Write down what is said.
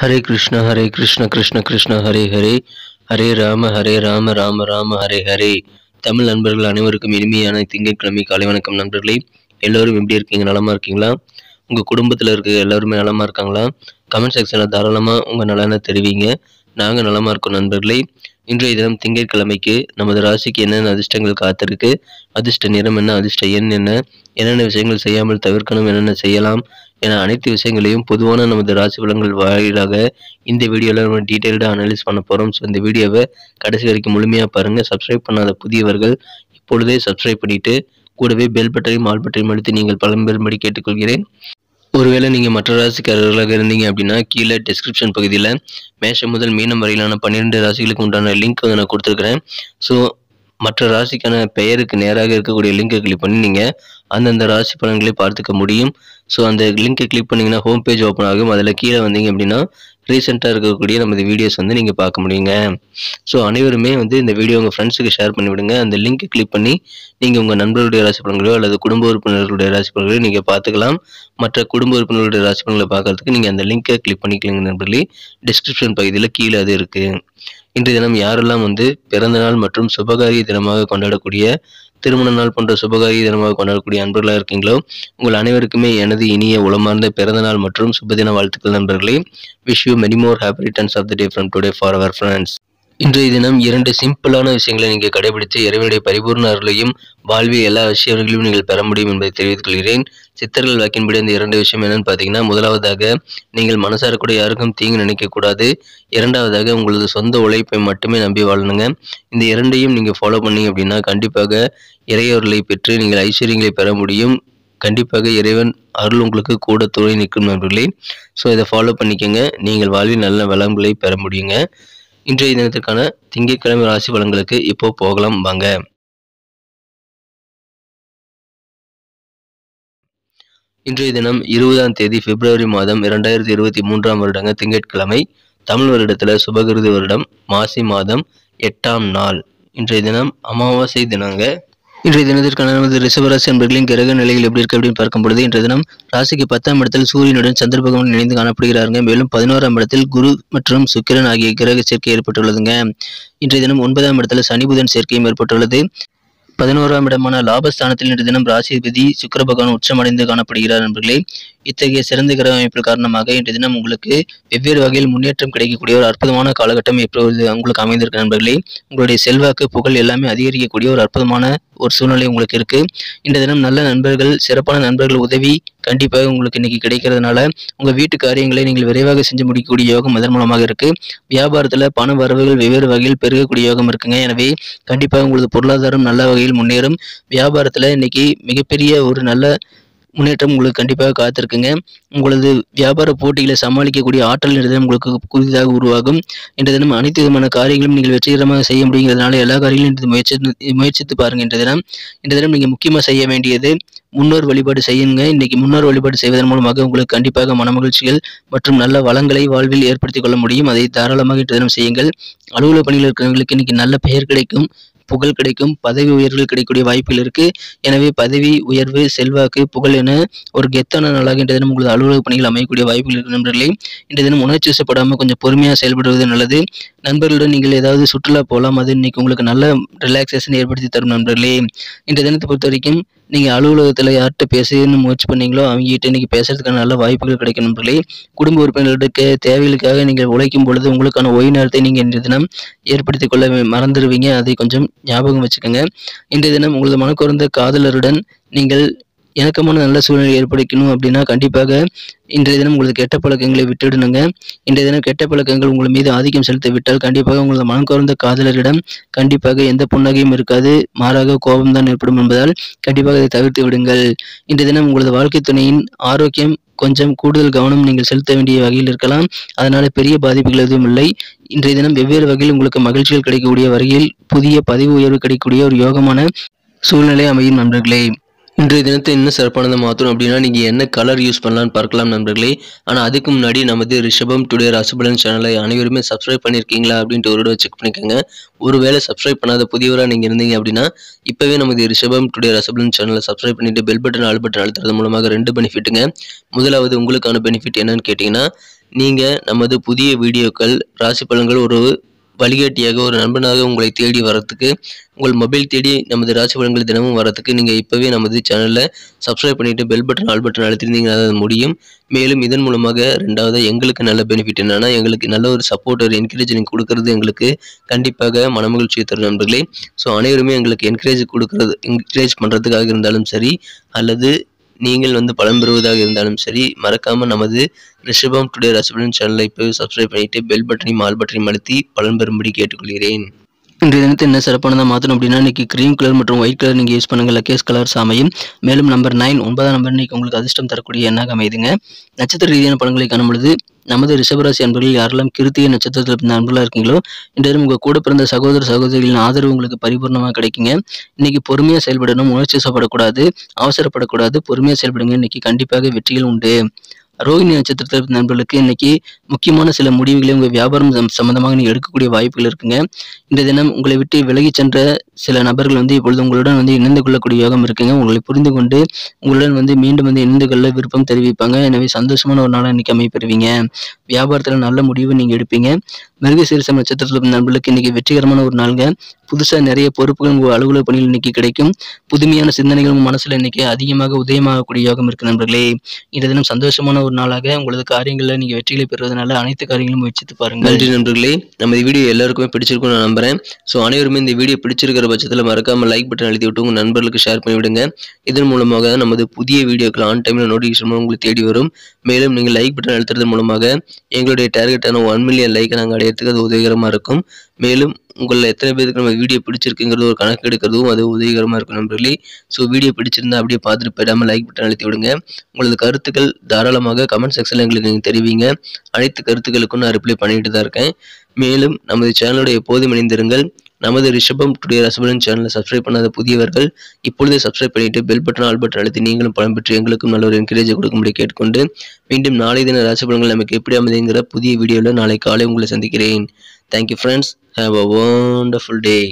हरे कृष्ण कृष्ण कृष्ण हरे हरे हरे ராம ராம ராம ஹரே ஹரே. தமிழ் நண்பர்கள் அனைவருக்கும் இனிமையான திங்கட்கிழமை காலை வணக்கம் நண்பர்களே. எல்லோரும் எப்படி இருக்கீங்க? நலமா இருக்கீங்களா? உங்கள் குடும்பத்தில் இருக்க எல்லாருமே நலமா இருக்காங்களா? கமெண்ட் செக்ஷனில் தாராளமாக உங்கள் நலனை தெரிவிங்க. நாங்கள் நலமா இருக்கோம் நண்பர்களே. இன்றைய தினம் திங்கட்கிழமைக்கு நமது ராசிக்கு என்னென்ன அதிர்ஷ்டங்கள் காத்திருக்கு, அதிர்ஷ்ட நிறம் என்ன, அதிர்ஷ்ட எண் என்ன, என்னென்ன விஷயங்கள் செய்யாமல் தவிர்க்கணும், என்னென்ன செய்யலாம் என அனைத்து விஷயங்களையும் பொதுவான நமது ராசி பலன்கள் வாயிலாக இந்த வீடியோவில் நம்ம டீட்டெயில்டாக அனலைஸ் பண்ண போகிறோம். ஸோ இந்த வீடியோவை கடைசி வரைக்கும் முழுமையாக பாருங்கள். சப்ஸ்கிரைப் பண்ணாத புதியவர்கள் இப்பொழுதே சப்ஸ்கிரைப் பண்ணிவிட்டு கூடவே பெல் பட்டனையும் ஆல் பட்டனையும் அழுத்தி நீங்கள் பலன் பெறும்படி கேட்டுக்கொள்கிறேன். ஒருவேளை நீங்கள் மற்ற ராசிக்காரர்களாக இருந்தீங்க அப்படின்னா கீழே டிஸ்கிரிப்ஷன் பகுதியில் மேஷம் முதல் மீனம் வரையிலான 12 ராசிகளுக்கு உண்டான லிங்க் வந்து நான் கொடுத்துருக்குறேன். ஸோ மற்ற ராசிக்கான பெயருக்கு நேராக இருக்கக்கூடிய லிங்கை கிளிக் பண்ணி நீங்கள் அந்தந்த ராசி பலன்களை பார்த்துக்க முடியும். ஸோ அந்த லிங்கை கிளிக் பண்ணிங்கன்னா ஹோம் பேஜ் ஓப்பன் ஆகும். அதில் கீழே வந்தீங்க அப்படின்னா ரீசெண்டாக இருக்கக்கூடிய நமது வீடியோஸ் வந்து நீங்கள் பார்க்க முடியுங்க. ஸோ அனைவருமே வந்து இந்த வீடியோ உங்கள் ஃப்ரெண்ட்ஸுக்கு ஷேர் பண்ணிவிடுங்க. அந்த லிங்க்கை கிளிக் பண்ணி நீங்கள் உங்கள் நண்பர்களுடைய ராசி பலன்களோ அல்லது குடும்ப உறுப்பினர்களுடைய ராசி பலன்களோ நீங்கள் பார்த்துக்கலாம். மற்ற குடும்ப உறுப்பினர்களுடைய ராசி பலன்களை பார்க்கறதுக்கு நீங்கள் அந்த லிங்கை கிளிக் பண்ணிக்கலாங்க நண்பர்களே. டிஸ்கிரிப்ஷன் பகுதியில் கீழே அது இருக்குது. இன்றைய தினம் யாரெல்லாம் வந்து பிறந்த நாள் மற்றும் சுபகாரிய தினமாக கொண்டாடக்கூடிய, திருமண நாள் போன்ற சுபகாரிய தினமாக கொண்டாடக்கூடிய அன்பர்களாக இருக்கீங்களோ உங்கள் அனைவருக்குமே எனது இனிய உளமார்ந்த பிறந்த நாள் மற்றும் சுபதின வாழ்த்துக்கள் நண்பர்களே. Wish you many more happy returns of the day from today for our friends. இன்றைய தினம் 2 சிம்பிளான விஷயங்களை நீங்கள் கடைபிடித்து இறைவனுடைய பரிபூர்ண அருளையும் வாழ்வில் எல்லா விஷயங்களையும் நீங்கள் பெற முடியும் என்பதை தெரிவித்துக் கொள்கிறேன். சித்தர்கள் வாக்கின்படி அந்த 2 விஷயம் என்னன்னு பார்த்தீங்கன்னா, முதலாவதாக நீங்கள் மனசார கூட யாருக்கும் தீங்கு நினைக்கக்கூடாது. இரண்டாவதாக உங்களது சொந்த உழைப்பை மட்டுமே நம்பி வாழணுங்க. இந்த 2ஐயும் நீங்கள் ஃபாலோ பண்ணீங்க அப்படின்னா கண்டிப்பாக இறையருளை பெற்று நீங்கள் ஐஸ்வர்யங்களை பெற முடியும். கண்டிப்பாக இறைவன் அருள் உங்களுக்கு கூட துணை நிற்கும் நண்பர்களே. ஸோ இதை ஃபாலோ பண்ணிக்கோங்க. நீங்கள் வாழ்வில் நல்ல வளங்களை பெற முடியுங்க. இன்றைய தினத்திற்கான திங்கட்கிழமை ராசி பலன்களுக்கு இப்போ போகலாம் வாங்க. இன்றைய தினம் 20ஆம் தேதி பிப்ரவரி மாதம் 2023ஆம் வருடங்க திங்கட்கிழமை. தமிழ் வருடத்தில் சுபகிருது வருடம் மாசி மாதம் 8ஆம் நாள். இன்றைய தினம் அமாவாசை தினங்க. இன்றைய தினத்திற்கான நமது ரிஷபராசி அன்பர்களின் கிரக நிலைகள் எப்படி இருக்கு அப்படின்னு பார்க்கும் பொழுது, இன்றைய தினம் ராசிக்கு 10ஆம் இடத்தில் சூரியனுடன் சந்திர பகவான் இணைந்து காணப்படுகிறாருங்க. மேலும் 11ஆம் இடத்தில் குரு மற்றும் சுக்கிரன் ஆகிய கிரக சேர்க்கை ஏற்பட்டுள்ளதுங்க. இன்றைய தினம் 9ஆம் இடத்துல சனி புதன் சேர்க்கையும் ஏற்பட்டுள்ளது. 11ஆம் இடமான லாபஸ்தானத்தில் இன்றைய தினம் ராசிபதி சுக்கிர பகவான் உச்சமடைந்து காணப்படுகிறார் நண்பர்களே. இத்தகைய சிறந்த கிரக அமைப்பில் காரணமாக இன்றைய தினம் உங்களுக்கு வெவ்வேறு வகையில் முன்னேற்றம் கிடைக்கக்கூடிய ஒரு அற்புதமான காலகட்டம் இப்பொழுது உங்களுக்கு அமைந்திருக்க நண்பர்களே. உங்களுடைய செல்வாக்கு புகழ் எல்லாமே அதிகரிக்கக்கூடிய ஒரு அற்புதமான ஒரு சூழ்நிலை உங்களுக்கு இருக்கு. இன்றைய தினம் நல்ல நண்பர்கள், சிறப்பான நண்பர்கள் உதவி கண்டிப்பாக உங்களுக்கு இன்னைக்கு கிடைக்கிறதுனால உங்க வீட்டு காரியங்களை நீங்கள் விரைவாக செஞ்சு முடிக்கக்கூடிய யோகம் அதன் மூலமாக இருக்கு. வியாபாரத்துல பண வரவுகள் வெவ்வேறு வகையில் பெருகக்கூடிய யோகம் இருக்குங்க. எனவே கண்டிப்பாக உங்களது பொருளாதாரம் நல்ல வகையில் முன்னேறும். வியாபாரத்துல இன்னைக்கு மிகப்பெரிய ஒரு நல்ல முன்னேற்றம் உங்களுக்கு கண்டிப்பாக காத்திருக்குங்க. உங்களது வியாபார போட்டிகளை சமாளிக்கக்கூடிய ஆற்றல் இன்றைய தினம் உங்களுக்கு புதிதாக உருவாகும். இன்றைய தினம் அனைத்து விதமான காரியங்களும் நீங்கள் வெற்றிகரமாக செய்ய முடியுங்கிறதுனால எல்லா காரியங்களும் முயற்சித்து பாருங்க. இன்றைய தினம் நீங்கள் முக்கியமாக செய்ய வேண்டியது முன்னோர் வழிபாடு செய்யுங்க. இன்னைக்கு முன்னோர் வழிபாடு செய்வதன் மூலமாக உங்களுக்கு கண்டிப்பாக மனமகிழ்ச்சிகள் மற்றும் நல்ல வளங்களை வாழ்வில் ஏற்படுத்திக் கொள்ள முடியும். அதை தாராளமாக இன்றைய தினம் செய்யுங்கள். அலுவலக பணியில் இருக்கிறவங்களுக்கு இன்னைக்கு நல்ல பெயர் கிடைக்கும், புகழ் கிடைக்கும், பதவி உயர்வுகள் கிடைக்கக்கூடிய வாய்ப்புகள் இருக்கு. எனவே பதவி உயர்வு, செல்வாக்கு, புகழ் என ஒரு கெத்தான நாளாக இன்றைய தினம் உங்களது அலுவலக பணிகள் அமையக்கூடிய வாய்ப்புகள் இருக்கு நண்பர்களே. இன்றைய தினம் உணர்ச்சி வசப்படாமல் கொஞ்சம் பொறுமையாக செயல்படுவது நல்லது. நண்பர்களுடன் நீங்கள் ஏதாவது சுற்றுலா போகலாம். அது இன்னைக்கு உங்களுக்கு நல்ல ரிலாக்ஸேஷன் ஏற்படுத்தி தரும் நண்பர்களே. இன்றைய தினத்தை பொறுத்த வரைக்கும் நீங்கள் அலுவலகத்தில் யார்கிட்ட பேசணும்னு முயற்சி பண்ணீங்களோ அவங்ககிட்ட இன்னைக்கு பேசுறதுக்கான நல்ல வாய்ப்புகள் கிடைக்கும் நண்பர்களே. குடும்ப உறுப்பினர்களுக்கு தேவைகளுக்காக நீங்கள் உழைக்கும் பொழுது உங்களுக்கான ஓய்வு நேரத்தை நீங்கள் இன்றைய தினம் ஏற்படுத்திக் கொள்ள மறந்துடுவீங்க. அதை கொஞ்சம் ஞாபகம் வச்சுக்கோங்க. இன்றைய தினம் உங்களது மனக்குறந்த காதலருடன் நீங்கள் இணக்கமான நல்ல சூழ்நிலை ஏற்படுத்தணும் அப்படின்னா கண்டிப்பாக இன்றைய தினம் உங்களது கெட்ட பழக்கங்களை விட்டுவிடணுங்க. இன்றைய தினம் கெட்ட பழக்கங்கள் உங்கள் மீது ஆதிக்கம் செலுத்த விட்டால் கண்டிப்பாக உங்களது மனம் கவர்ந்த காதலரிடம் கண்டிப்பாக எந்த புன்னகையும் இருக்காது, மாறாக கோபம்தான் ஏற்படும் என்பதால் கண்டிப்பாக அதை தவிர்த்து விடுங்கள். இன்றைய தினம் உங்களது வாழ்க்கை துணையின் ஆரோக்கியம் கொஞ்சம் கூடுதல் கவனம் நீங்கள் செலுத்த வேண்டிய வகையில் இருக்கலாம். அதனால பெரிய பாதிப்புகள் எதுவும் இல்லை. இன்றைய தினம் வெவ்வேறு வகையில் உங்களுக்கு மகிழ்ச்சிகள் கிடைக்கக்கூடிய வகையில் புதிய பதவி உயர்வு கிடைக்கக்கூடிய ஒரு யோகமான சூழ்நிலை அமையும் நண்பர்களே. இன்றைய தினத்தை இன்னும் சிறப்பானதை மாற்றணும் அப்படின்னா நீங்கள் என்ன கலர் யூஸ் பண்ணலான்னு பார்க்கலாம் நண்பர்களே. ஆனால் அதுக்கு முன்னாடி நமது ரிஷபம் டுடே ராசிபலன் சேனலை அனைவருமே சப்ஸ்கிரைப் பண்ணியிருக்கீங்களா அப்படின்ட்டு ஒரு தடவை செக் பண்ணிக்கோங்க. ஒருவேளை சப்ஸ்கிரைப் பண்ணாத புதியவராக நீங்கள் இருந்தீங்க அப்படின்னா இப்போவே நமது ரிஷபம் டுடே ராசிபலன் சேனலை சப்ஸ்கிரைப் பண்ணிட்டு பெல் பட்டன் ஆல் பட்டன் அழுத்துறது மூலமாக 2 பெனிஃபிட்டுங்க. முதலாவது உங்களுக்கான பெனிஃபிட் என்னன்னு கேட்டிங்கன்னா, நீங்கள் நமது புதிய வீடியோக்கள் ராசி பலன்கள் ஒரு வழிகாட்டியாக ஒரு நண்பனாக உங்களை தேடி வரத்துக்கு, உங்கள் மொபைல் தேடி நமது ராசி பலன்கள் தினமும் வரத்துக்கு நீங்கள் இப்போவே நமது சேனலில் சப்ஸ்கிரைப் பண்ணிவிட்டு பெல் பட்டன் ஆல் பட்டன் அழுத்திருந்தீங்கன்னா அது முடியும். மேலும் இதன் மூலமாக ரெண்டாவது எங்களுக்கு நல்ல பெனிஃபிட் என்னன்னா, எங்களுக்கு நல்ல ஒரு சப்போர்ட் ஒரு என்கரேஜ் கொடுக்கறது எங்களுக்கு கண்டிப்பாக மனமகிழ்ச்சியை தரும் நண்பர்களே. ஸோ அனைவருமே எங்களுக்கு என்கரேஜ் பண்ணுறதுக்காக இருந்தாலும் சரி, அல்லது நீங்கள் பலன் பெறுவதாக இருந்தாலும் சரி, மறக்காமல் நமது ரிஷபம் டுடே ராசிபலன் சேனலை இப்போவே சப்ஸ்கிரைப் பண்ணிட்டு பெல் பட்டனையும் ஆல் பட்டனையும் அழுத்தி பலன் பெறும்படி கேட்டுக்கொள்கிறேன். இன்றைய தினத்தை என்ன சிறப்பானதாக மாற்றணும் அப்படின்னா, இன்றைக்கி க்ரீம் கலர் மற்றும் ஒயிட் கலர் நீங்கள் யூஸ் பண்ணுங்கள், லக்கேஸ் கலர்ஸ் அமையும். மேலும் நம்பர் 9 9ஆம் நம்பர் இன்றைக்கி உங்களுக்கு அதிர்ஷ்டம் தரக்கூடிய எண்ணாக அமைதுங்க. நட்சத்திர ரீதியான பலன்களை காணும் பொழுது நமது ரிஷபராசி அன்பர்கள் யாரெல்லாம் கிருத்திகை நட்சத்திரத்தில் பிறந்த அன்பர்களாக இருக்கீங்களோ, இன்றைய உங்கள் கூட பிறந்த சகோதர சகோதரிகளின் ஆதரவு உங்களுக்கு பரிபூர்ணமாக கிடைக்குங்க. இன்னைக்கு பொறுமையாக செயல்படணும், உணர்ச்சி வசப்படக்கூடாது, அவசரப்படக்கூடாது, பொறுமையாக செயல்படுங்க. இன்னைக்கு கண்டிப்பாக வெற்றிகள் உண்டு. ரோகிணி நட்சத்திரத்தில் பிறந்த நண்பர்களுக்கு இன்னைக்கு முக்கியமான சில முடிவுகளை உங்கள் வியாபாரம் சம்பந்தமாக நீங்கள் எடுக்கக்கூடிய வாய்ப்புகள் இருக்குங்க. இந்த தினம் உங்களை விட்டு விலகி சென்ற சில நபர்கள் இப்பொழுது உங்களுடன் இணைந்து கொள்ளக்கூடிய யோகம் இருக்குங்க. உங்களை புரிந்து கொண்டு உங்களுடன் மீண்டும் இணைந்து கொள்ள விருப்பம் தெரிவிப்பாங்க. எனவே சந்தோஷமான ஒரு நாளாக இன்னைக்கு அமைப்பெறுவீங்க. வியாபாரத்தில் நல்ல முடிவு நீங்கள் எடுப்பீங்க. மிருகசீரிஷம் நட்சத்திரத்தில் பிறந்த நண்பர்களுக்கு இன்னைக்கு வெற்றிகரமான ஒரு நாளுங்க. புதுசாக நிறைய பொறுப்புகள் உங்கள் அலுவலக பணிகள் இன்னைக்கு கிடைக்கும். புதுமையான சிந்தனைகள் உங்கள் மனசில் இன்னைக்கு அதிகமாக உதயமாகக்கூடிய யோகம் இருக்கு நண்பர்களே. இந்த தினம் சந்தோஷமான ஒரு நாளாக உங்களது காரியங்களில் நீங்கள் வெற்றிகளை பெறுவதனால அனைத்து காரியங்களும் முயற்சித்து பாருங்கள். நன்றி நண்பர்களே. நம்ம இந்த வீடியோ எல்லாருக்குமே பிடிச்சிருக்கும் நான் நம்புறேன். ஸோ அனைவருமே இந்த வீடியோ பிடிச்சிருக்கிற பட்சத்தில் மறக்காமல் லைக் பட்டன் அழுத்தி விட்டு உங்கள் நண்பர்களுக்கு ஷேர் பண்ணிவிடுங்க. இதன் மூலமாக நமது புதிய வீடியோக்கள் ஆன் டைமில் நோட்டிஃபிகேஷன் உங்களுக்கு தேடி வரும். மேலும் நீங்கள் லைக் பட்டன் அழுத்துறது மூலமாக எங்களுடைய டார்கெட்டான 1 மில்லியன் லைக்கை நாங்கள் அடையிறதுக்கு அது உதவிகரமாக இருக்கும். மேலும் உங்களில் எத்தனை பேருக்கு நம்ம வீடியோ பிடிச்சிருக்குங்கிறது ஒரு கணக்கு எடுக்கிறதும் அது உதவிகரமாக இருக்கும் நண்பர்களே. ஸோ வீடியோ பிடிச்சிருந்தா அப்படியே பார்த்துட்டு போயிடாமல் லைக் பட்டன் அழுத்தி விடுங்க. உங்களது கருத்துக்கள் தாராளமாக கமெண்ட் செக்ஷனில் எங்களுக்கு நீங்கள் தெரிவிங்க. அனைத்து கருத்துக்களுக்கும் நான் ரிப்ளை பண்ணிட்டு தான் இருக்கேன். மேலும் நமது சேனலோட எப்போதும் இணைந்திருங்கள். நமது ரிஷபம் டுடே ராசிபலன் சேனலை சப்ஸ்கிரைப் பண்ணாத புதியவர்கள் இப்பொழுதே சப்ஸ்கிரைப் பண்ணிட்டு பெல் பட்டன் ஆல் பட்டன் அழுத்தி நீங்களும் பலன் பெற்று எங்களுக்கும் நல்ல ஒரு என்கரேஜ் கொடுக்கும்படி கேட்டுக்கொண்டு மீண்டும் நாளை தின ராசிபலன்கள் நமக்கு எப்படி அமைதுங்கிற புதிய வீடியோவில் நாளை காலை உங்களை சந்திக்கிறேன். Thank you friends. Have a wonderful day.